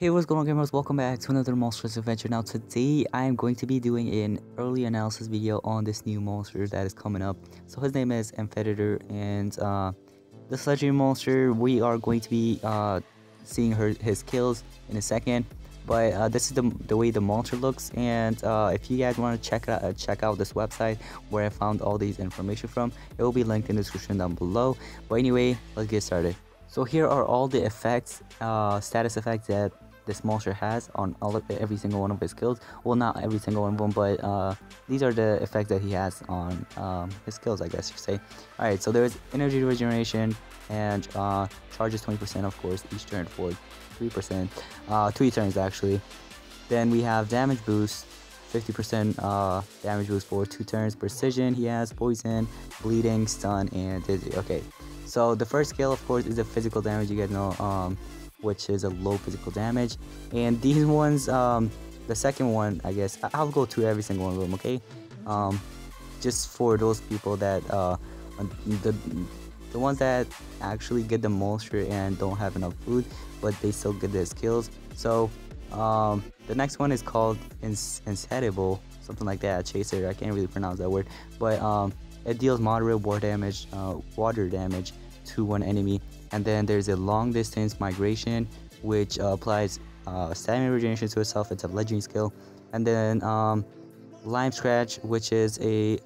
Hey, what's going on, gamers? Welcome back to another monstrous adventure. Now today I am going to be doing an early analysis video on this new monster that is coming up. So his name is Amphidator, and this legendary monster, we are going to be seeing his kills in a second. But this is the way the monster looks, and if you guys want to check out this website where I found all these information from, it will be linked in the description down below. But anyway, let's get started. So here are all the effects, status effects that this monster has on every single one of his skills. Well, not every single one of them, but these are the effects that he has on his skills, I guess you say. Alright, so there's energy regeneration and charges 20%, of course, each turn for 3%, 3 turns actually. Then we have damage boost, 50% damage boost for 2 turns. Precision, he has poison, bleeding, stun, and dizzy. Okay, so the first skill, of course, is the physical damage. You guys know, which is a low physical damage, and these ones, the second one, I guess I'll go to every single one of them, okay? Just for those people that the ones that actually get the monster and don't have enough food, but they still get their skills. So the next one is called Insatiable, something like that, Chaser. I can't really pronounce that word, but it deals moderate water damage to one enemy. And then there's a long distance migration, which applies stamina regeneration to itself. It's a legendary skill. And then lime scratch, which is a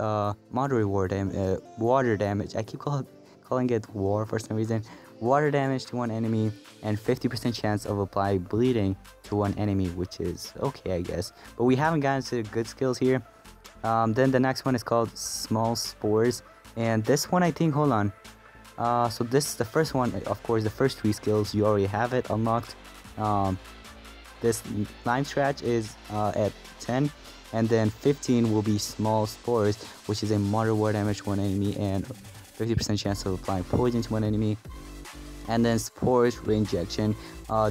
moderate water damage. I keep calling it war for some reason. Water damage to one enemy, and 50% chance of apply bleeding to one enemy, which is okay, I guess. But we haven't gotten to good skills here. Then the next one is called small spores, and this one, I think, hold on. So this is the first one. Of course, the first 3 skills you already have it unlocked. This lime scratch is at 10, and then 15 will be small spores, which is a moderate water damage to one enemy and 50% chance of applying poison to one enemy. And then spores reinjection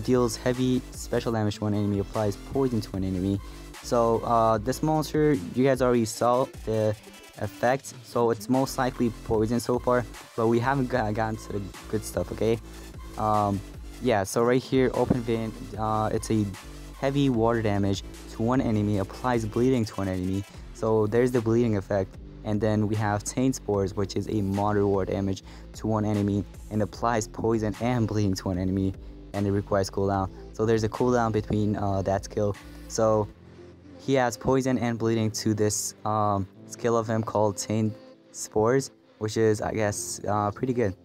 deals heavy special damage to one enemy, applies poison to an enemy. So this monster, you guys already saw the effect, so it's most likely poison so far, but we haven't gotten to the good stuff, okay? Yeah, so right here, open vein, it's a heavy water damage to one enemy, applies bleeding to one enemy, so there's the bleeding effect. And then we have taint spores, which is a moderate water damage to one enemy and applies poison and bleeding to one enemy, and it requires cooldown. So there's a cooldown between that skill. So he has poison and bleeding to this skill of him called taint spores, which is, I guess, pretty good.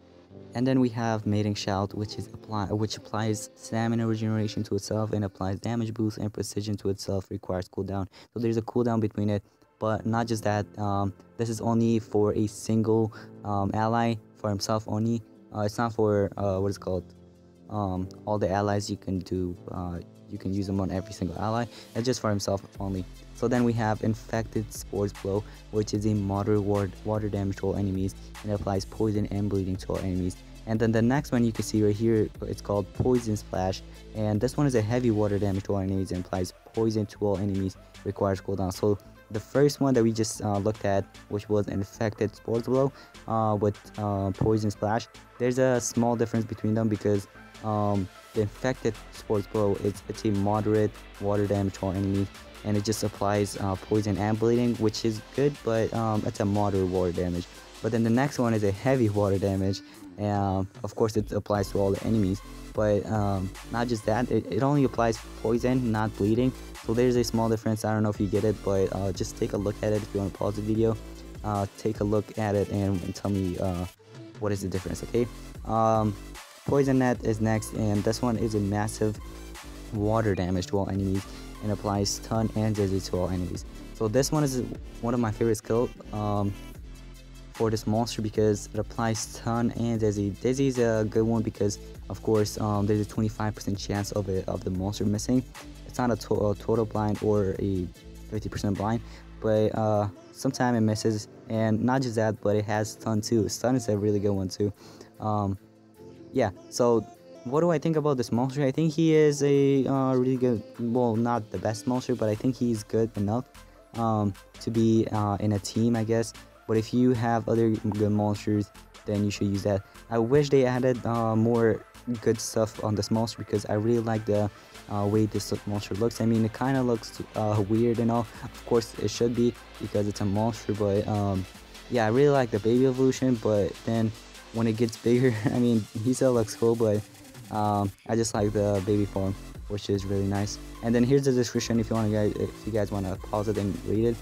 And then we have mating shout, which applies stamina regeneration to itself and applies damage boost and precision to itself, requires cooldown. So there's a cooldown between it, but not just that. This is only for a single ally, for himself only. It's not for what is called all the allies. You can do you can use them on every single ally. It's just for himself only. So then we have infected spores blow, which is a moderate water damage to all enemies and applies poison and bleeding to all enemies. And then the next one you can see right here, it's called poison splash, and this one is a heavy water damage to all enemies and applies poison to all enemies, requires cooldown. So the first one that we just looked at, which was infected spores blow with poison splash, there's a small difference between them because the infected spores blow, it's a moderate water damage to all enemies, and it just applies poison and bleeding, which is good, but it's a moderate water damage. But then the next one is a heavy water damage, and of course it applies to all the enemies, but not just that, it only applies poison, not bleeding. So there's a small difference. I don't know if you get it, but just take a look at it. If you want to pause the video, take a look at it and tell me what is the difference, okay? Poison net is next, and this one is a massive water damage to all enemies and applies stun and dizzy to all enemies. So this one is one of my favorite skills for this monster because it applies stun and dizzy. Dizzy is a good one because, of course, there's a 25% chance of the monster missing. It's not a total blind or a 50% blind, but sometimes it misses. And not just that, but it has stun too. Stun is a really good one too. Yeah, so what do I think about this monster? I think he is a really good, well, not the best monster, but I think he's good enough to be in a team, I guess. But if you have other good monsters, then you should use that. I wish they added more good stuff on this monster because I really like the way this monster looks. I mean, it kind of looks weird and all. Of course it should be because it's a monster, but yeah, I really like the baby evolution. But then when it gets bigger, I mean, he still looks cool, but I just like the baby form, which is really nice. And then here's the description if you guys want to pause it and read it.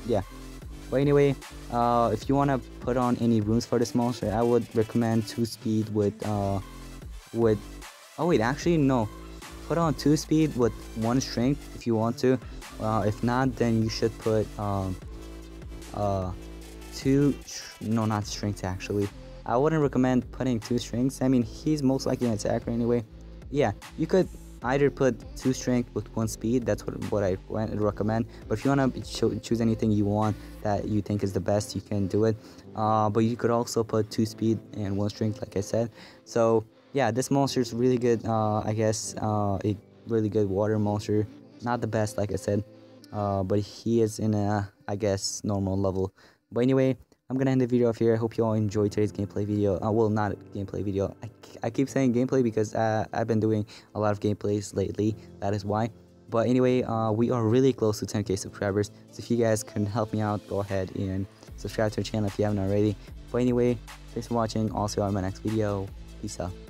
Yeah, but anyway, if you want to put on any runes for this monster, I would recommend 2 speed with oh wait, actually no, put on 2 speed with 1 strength if you want to. If not, then you should put no, not strength actually. I wouldn't recommend putting 2 strengths. I mean, he's most likely an attacker anyway. Yeah, you could either put 2 strength with 1 speed. That's what I recommend. But if you want to choose anything you want that you think is the best, you can do it. But you could also put 2 speed and 1 strength, like I said. So yeah, this monster is really good. I guess a really good water monster. Not the best, like I said, but he is in a, I guess, normal level. But anyway, I'm gonna end the video off here. I hope you all enjoyed today's gameplay video. Well, not gameplay video. I keep saying gameplay because I've been doing a lot of gameplays lately. That is why. But anyway, we are really close to 10k subscribers. So if you guys can help me out, go ahead and subscribe to our channel if you haven't already. But anyway, thanks for watching. I'll see you on my next video. Peace out.